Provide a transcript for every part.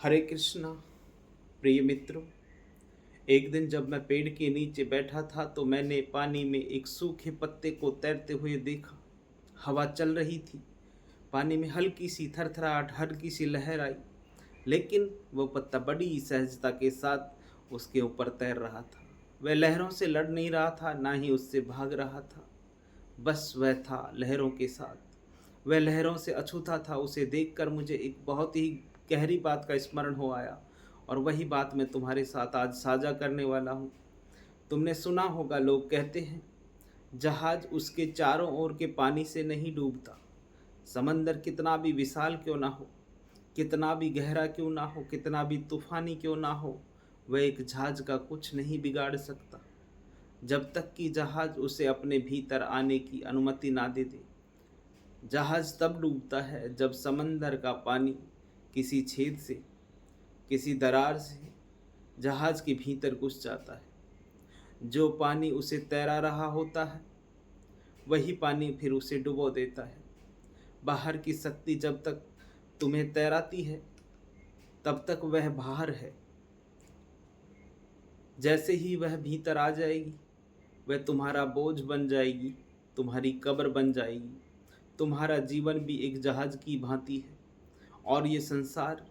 हरे कृष्णा। प्रिय मित्रों, एक दिन जब मैं पेड़ के नीचे बैठा था तो मैंने पानी में एक सूखे पत्ते को तैरते हुए देखा। हवा चल रही थी, पानी में हल्की सी थरथराहट, हल्की सी लहर आई, लेकिन वो पत्ता बड़ी सहजता के साथ उसके ऊपर तैर रहा था। वह लहरों से लड़ नहीं रहा था, ना ही उससे भाग रहा था। बस वह था लहरों के साथ। वह लहरों से अछूता था। उसे देखकर मुझे एक बहुत ही गहरी बात का स्मरण हो आया, और वही बात मैं तुम्हारे साथ आज साझा करने वाला हूँ। तुमने सुना होगा, लोग कहते हैं जहाज उसके चारों ओर के पानी से नहीं डूबता। समंदर कितना भी विशाल क्यों ना हो, कितना भी गहरा क्यों ना हो, कितना भी तूफानी क्यों ना हो, वह एक जहाज का कुछ नहीं बिगाड़ सकता, जब तक कि जहाज उसे अपने भीतर आने की अनुमति ना दे दे। जहाज तब डूबता है जब समंदर का पानी किसी छेद से, किसी दरार से जहाज के भीतर घुस जाता है। जो पानी उसे तैरा रहा होता है, वही पानी फिर उसे डुबो देता है। बाहर की शक्ति जब तक तुम्हें तैराती है, तब तक वह बाहर है। जैसे ही वह भीतर आ जाएगी, वह तुम्हारा बोझ बन जाएगी, तुम्हारी कब्र बन जाएगी। तुम्हारा जीवन भी एक जहाज की भांति है, और ये संसार,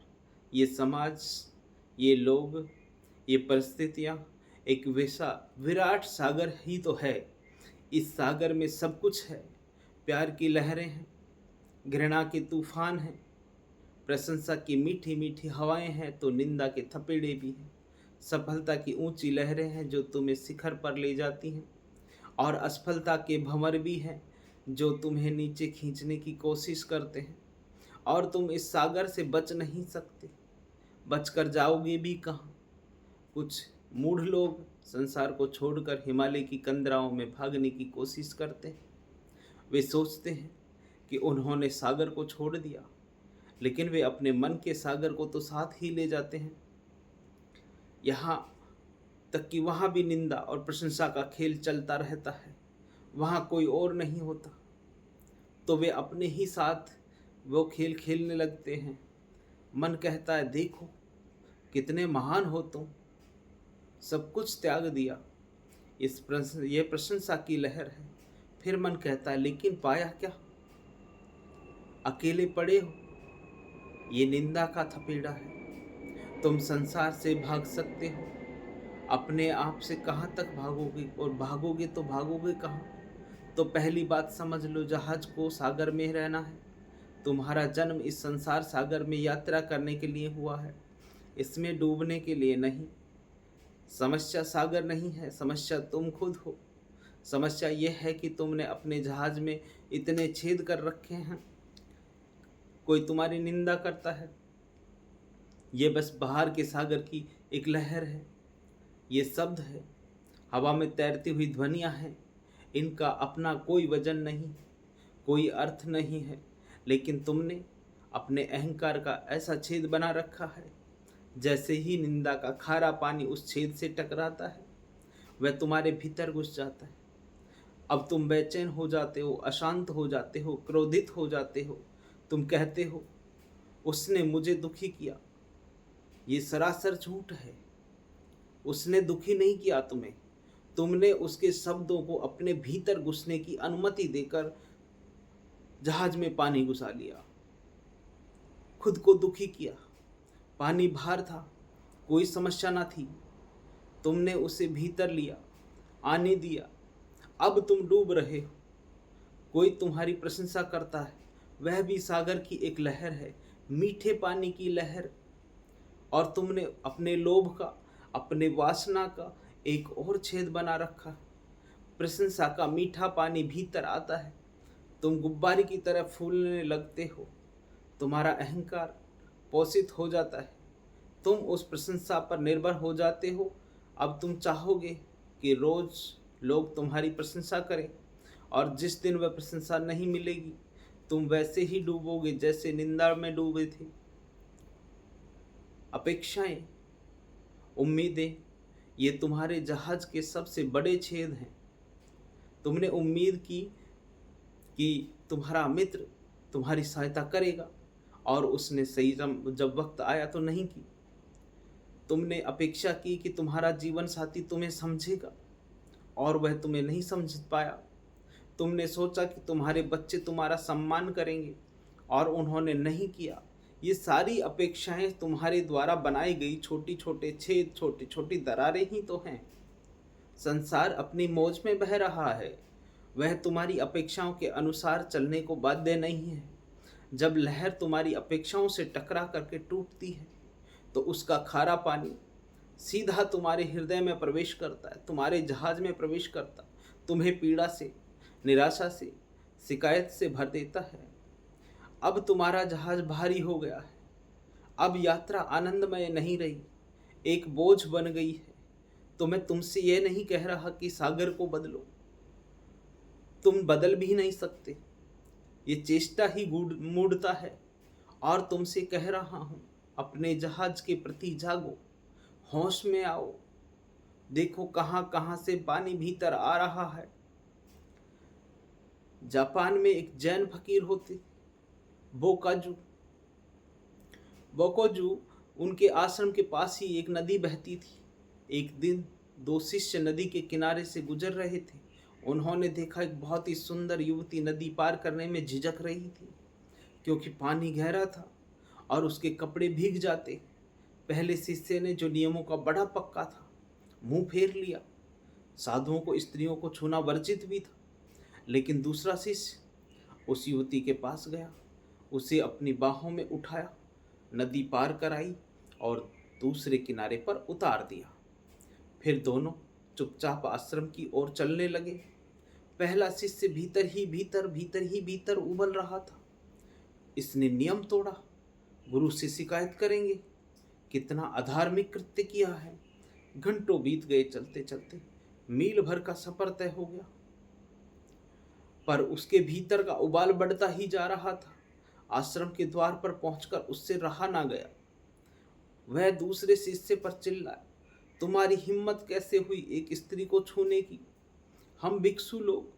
ये समाज, ये लोग, ये परिस्थितियाँ एक वैसा विराट सागर ही तो है। इस सागर में सब कुछ है। प्यार की लहरें हैं, घृणा के तूफान हैं, प्रशंसा की मीठी मीठी हवाएं हैं, तो निंदा के थपेड़े भी हैं। सफलता की ऊंची लहरें हैं जो तुम्हें शिखर पर ले जाती हैं, और असफलता के भंवर भी हैं जो तुम्हें नीचे खींचने की कोशिश करते हैं। और तुम इस सागर से बच नहीं सकते। बचकर जाओगे भी कहाँ? कुछ मूढ़ लोग संसार को छोड़कर हिमालय की कंदराओं में भागने की कोशिश करते हैं। वे सोचते हैं कि उन्होंने सागर को छोड़ दिया, लेकिन वे अपने मन के सागर को तो साथ ही ले जाते हैं। यहाँ तक कि वहाँ भी निंदा और प्रशंसा का खेल चलता रहता है। वहाँ कोई और नहीं होता, तो वे अपने ही साथ वो खेल खेलने लगते हैं। मन कहता है, देखो कितने महान हो तुम, सब कुछ त्याग दिया। ये प्रशंसा की लहर है। फिर मन कहता है, लेकिन पाया क्या? अकेले पड़े हो। ये निंदा का थपेड़ा है। तुम संसार से भाग सकते हो, अपने आप से कहाँ तक भागोगे? और भागोगे तो भागोगे कहाँ? तो पहली बात समझ लो, जहाज को सागर में रहना है। तुम्हारा जन्म इस संसार सागर में यात्रा करने के लिए हुआ है, इसमें डूबने के लिए नहीं। समस्या सागर नहीं है, समस्या तुम खुद हो। समस्या यह है कि तुमने अपने जहाज में इतने छेद कर रखे हैं। कोई तुम्हारी निंदा करता है, ये बस बाहर के सागर की एक लहर है। ये शब्द है, हवा में तैरती हुई ध्वनियाँ हैं। इनका अपना कोई वजन नहीं, कोई अर्थ नहीं है, लेकिन तुमने अपने अहंकार का ऐसा छेद बना रखा है। जैसे ही निंदा का खारा पानी उस छेद से टकराता है, वह तुम्हारे भीतर घुस जाता है। अब तुम बेचैन हो जाते हो, अशांत हो जाते हो, क्रोधित हो जाते हो। तुम कहते हो, उसने मुझे दुखी किया। ये सरासर झूठ है। उसने दुखी नहीं किया तुम्हें। तुमने उसके शब्दों को अपने भीतर घुसने की अनुमति देकर जहाज में पानी घुसा लिया, खुद को दुखी किया। पानी बाहर था, कोई समस्या ना थी। तुमने उसे भीतर लिया, आने दिया। अब तुम डूब रहे हो। कोई तुम्हारी प्रशंसा करता है, वह भी सागर की एक लहर है, मीठे पानी की लहर। और तुमने अपने लोभ का, अपने वासना का एक और छेद बना रखा। प्रशंसा का मीठा पानी भीतर आता है, तुम गुब्बारे की तरह फूलने लगते हो। तुम्हारा अहंकार पोषित हो जाता है, तुम उस प्रशंसा पर निर्भर हो जाते हो। अब तुम चाहोगे कि रोज लोग तुम्हारी प्रशंसा करें, और जिस दिन वह प्रशंसा नहीं मिलेगी, तुम वैसे ही डूबोगे जैसे निंदा में डूबे थे। अपेक्षाएं, उम्मीदें, ये तुम्हारे जहाज के सबसे बड़े छेद हैं। तुमने उम्मीद की कि तुम्हारा मित्र तुम्हारी सहायता करेगा, और उसने सही जब वक्त आया तो नहीं की। तुमने अपेक्षा की कि तुम्हारा जीवन साथी तुम्हें समझेगा और वह तुम्हें नहीं समझ पाया। तुमने सोचा कि तुम्हारे बच्चे तुम्हारा सम्मान करेंगे और उन्होंने नहीं किया। ये सारी अपेक्षाएं तुम्हारे द्वारा बनाई गई छोटी छोटे छेद, छोटी छोटी दरारें ही तो हैं। संसार अपनी मौज में बह रहा है, वह तुम्हारी अपेक्षाओं के अनुसार चलने को बाध्य नहीं है। जब लहर तुम्हारी अपेक्षाओं से टकरा करके टूटती है तो उसका खारा पानी सीधा तुम्हारे हृदय में प्रवेश करता है, तुम्हारे जहाज में प्रवेश करता, तुम्हें पीड़ा से, निराशा से, शिकायत से भर देता है। अब तुम्हारा जहाज भारी हो गया है, अब यात्रा आनंदमय नहीं रही, एक बोझ बन गई है। तो मैं तुमसे यह नहीं कह रहा कि सागर को बदलो, तुम बदल भी नहीं सकते, ये चेष्टा ही मूढ़ता है। और तुमसे कह रहा हूं, अपने जहाज के प्रति जागो, होश में आओ, देखो कहां कहां से पानी भीतर आ रहा है। जापान में एक जैन फकीर होते, बोकाजू बोकोजू, उनके आश्रम के पास ही एक नदी बहती थी। एक दिन दो शिष्य नदी के किनारे से गुजर रहे थे। उन्होंने देखा एक बहुत ही सुंदर युवती नदी पार करने में झिझक रही थी, क्योंकि पानी गहरा था और उसके कपड़े भीग जाते। पहले शिष्य ने, जो नियमों का बड़ा पक्का था, मुंह फेर लिया। साधुओं को स्त्रियों को छूना वर्जित भी था। लेकिन दूसरा शिष्य उस युवती के पास गया, उसे अपनी बाहों में उठाया, नदी पार कराई और दूसरे किनारे पर उतार दिया। फिर दोनों चुपचाप आश्रम की ओर चलने लगे। पहला शिष्य भीतर ही भीतर उबल रहा था। इसने नियम तोड़ा, गुरु से शिकायत करेंगे, कितना अधार्मिक कृत्य किया है। घंटों बीत गए, चलते चलते मील भर का सफर तय हो गया, पर उसके भीतर का उबाल बढ़ता ही जा रहा था। आश्रम के द्वार पर पहुंचकर उससे रहा ना गया। वह दूसरे शिष्य पर चिल्लाया, तुम्हारी हिम्मत कैसे हुई एक स्त्री को छूने की? हम भिक्षु लोग,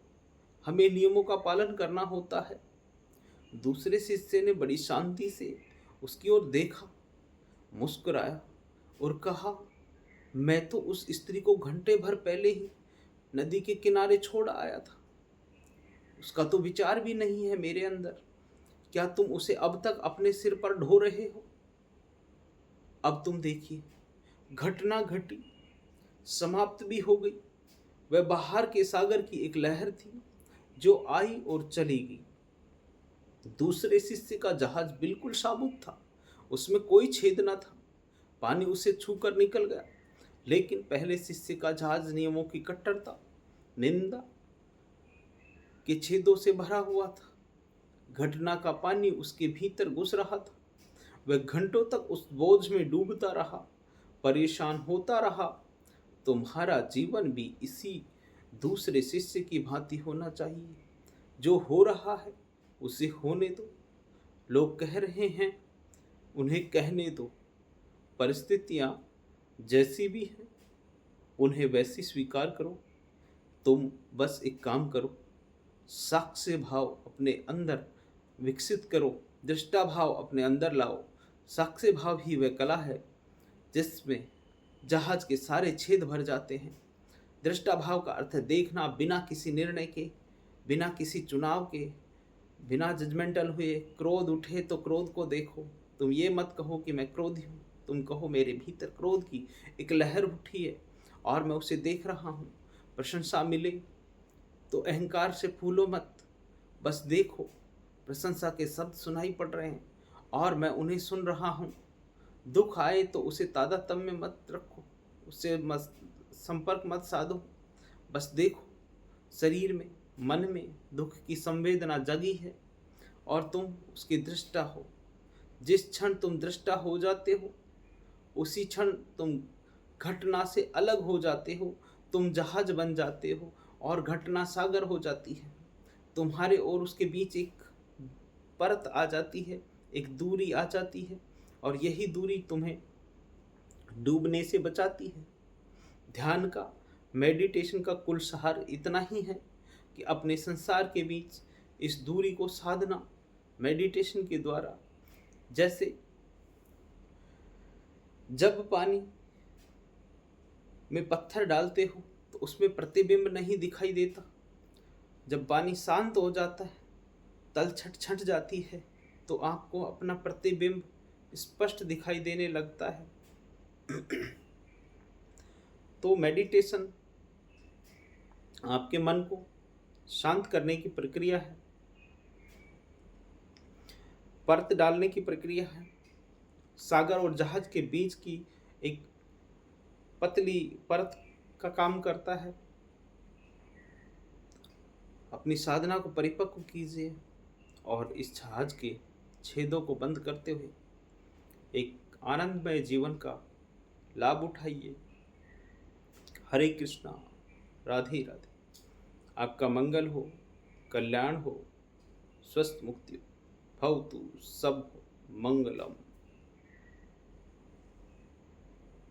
हमें नियमों का पालन करना होता है। दूसरे शिष्य ने बड़ी शांति से उसकी ओर देखा, मुस्कुराया और कहा, मैं तो उस स्त्री को घंटे भर पहले ही नदी के किनारे छोड़ आया था। उसका तो विचार भी नहीं है मेरे अंदर। क्या तुम उसे अब तक अपने सिर पर ढो रहे हो? अब तुम देखिए, घटना घटी, समाप्त भी हो गई। वह बाहर के सागर की एक लहर थी जो आई और चली गई। दूसरे शिष्य का जहाज बिल्कुल साबुत था, उसमें कोई छेद न था, पानी उसे छूकर निकल गया। लेकिन पहले शिष्य का जहाज नियमों की कट्टरता, निंदा के छेदों से भरा हुआ था। घटना का पानी उसके भीतर घुस रहा था। वह घंटों तक उस बोझ में डूबता रहा, परेशान होता रहा। तुम्हारा जीवन भी इसी दूसरे शिष्य की भांति होना चाहिए। जो हो रहा है उसे होने दो। लोग कह रहे हैं, उन्हें कहने दो। परिस्थितियां जैसी भी हैं उन्हें वैसी स्वीकार करो। तुम बस एक काम करो, साक्ष्य भाव अपने अंदर विकसित करो, दृष्टा भाव अपने अंदर लाओ। साक्ष्य भाव ही वह कला है जिसमें जहाज के सारे छेद भर जाते हैं। दृष्टा भाव का अर्थ है देखना, बिना किसी निर्णय के, बिना किसी चुनाव के, बिना जजमेंटल हुए। क्रोध उठे तो क्रोध को देखो। तुम ये मत कहो कि मैं क्रोधी हूँ, तुम कहो मेरे भीतर क्रोध की एक लहर उठी है और मैं उसे देख रहा हूँ। प्रशंसा मिले तो अहंकार से फूलो मत, बस देखो प्रशंसा के शब्द सुनाई पड़ रहे हैं और मैं उन्हें सुन रहा हूँ। दुख आए तो उसे तादात्म्य में मत रखो, उससे संपर्क मत साधो, बस देखो शरीर में, मन में दुख की संवेदना जगी है और तुम उसकी दृष्टा हो। जिस क्षण तुम दृष्टा हो जाते हो उसी क्षण तुम घटना से अलग हो जाते हो। तुम जहाज बन जाते हो और घटना सागर हो जाती है। तुम्हारे और उसके बीच एक परत आ जाती है, एक दूरी आ जाती है और यही दूरी तुम्हें डूबने से बचाती है। ध्यान का, मेडिटेशन का कुल सार इतना ही है कि अपने संसार के बीच इस दूरी को साधना मेडिटेशन के द्वारा जैसे जब पानी में पत्थर डालते हो तो उसमें प्रतिबिंब नहीं दिखाई देता, जब पानी शांत हो जाता है, तलछट छट जाती है, तो आपको अपना प्रतिबिंब स्पष्ट दिखाई देने लगता है। तो मेडिटेशन आपके मन को शांत करने की प्रक्रिया है, परत डालने की प्रक्रिया है, सागर और जहाज के बीच की एक पतली परत का काम करता है। अपनी साधना को परिपक्व कीजिए और इस जहाज के छेदों को बंद करते हुए एक आनंदमय जीवन का लाभ उठाइए। हरे कृष्णा, राधे राधे। आपका मंगल हो, कल्याण हो, स्वस्थ मुक्ति हो, भवतु सब मंगलम।